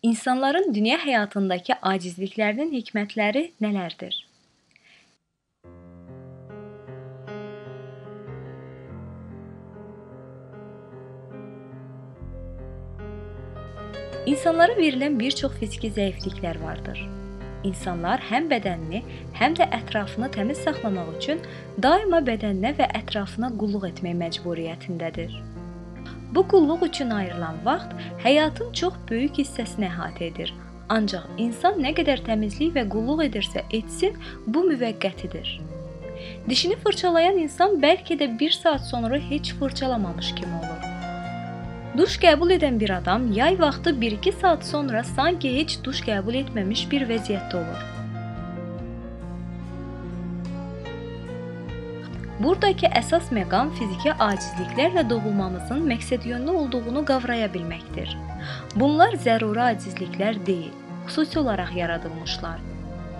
İnsanların dünya həyatındakı acizliklərinin hikmətləri nələrdir? İnsanlara verilən bir çox fiziki zəifliklər vardır. İnsanlar həm bədənini, həm də ətrafını təmiz saxlamaq üçün daima bədəninə və ətrafına qulluq etmək məcburiyyətindədir. Bu qulluq üçün ayrılan vaxt həyatın çox böyük hissəsini əhatə edir. Ancaq insan nə qədər təmizlik və qulluq edirsə etsin, bu müvəqqətidir. Dişini fırçalayan insan bəlkə də 1 saat sonra heç fırçalamamış kimi olur. Duş qəbul edən bir adam yay vaxtı 1-2 saat sonra sanki heç duş qəbul etməmiş bir vəziyyətdə olur. Buradakı əsas məqam fiziki acizliklərlə doğulmamızın məqsədyönlü olduğunu qavraya bilməkdir. Bunlar zəruri acizliklər deyil, xüsusi olaraq yaradılmışlar.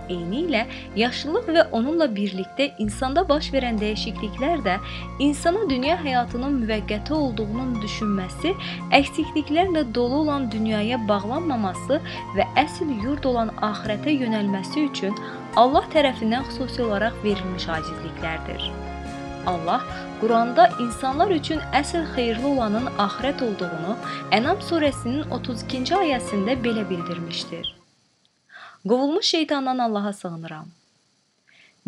Eynilə, yaşlılıq və onunla birlikdə insanda baş verən dəyişikliklər də insana dünya həyatının müvəqqəti olduğunun düşünməsi, əksikliklərlə dolu olan dünyaya bağlanmaması və əsl yurd olan axirətə yönəlməsi üçün Allah tərəfindən xüsusi olaraq verilmiş acizliklərdir. Allah Quranda insanlar üçün əsl xeyirli olanın axirət olduğunu Ənam surəsinin 32-ci ayəsində belə bildirmişdir. Qovulmuş şeytandan Allaha sığınıram.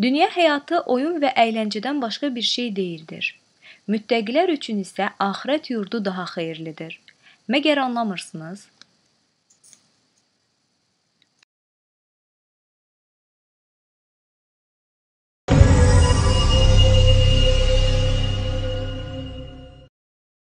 Dünya həyatı oyun və əyləncədən başqa bir şey deyildir. Müttəqilər üçün isə axirət yurdu daha xeyirlidir. Məgər anlamırsınız?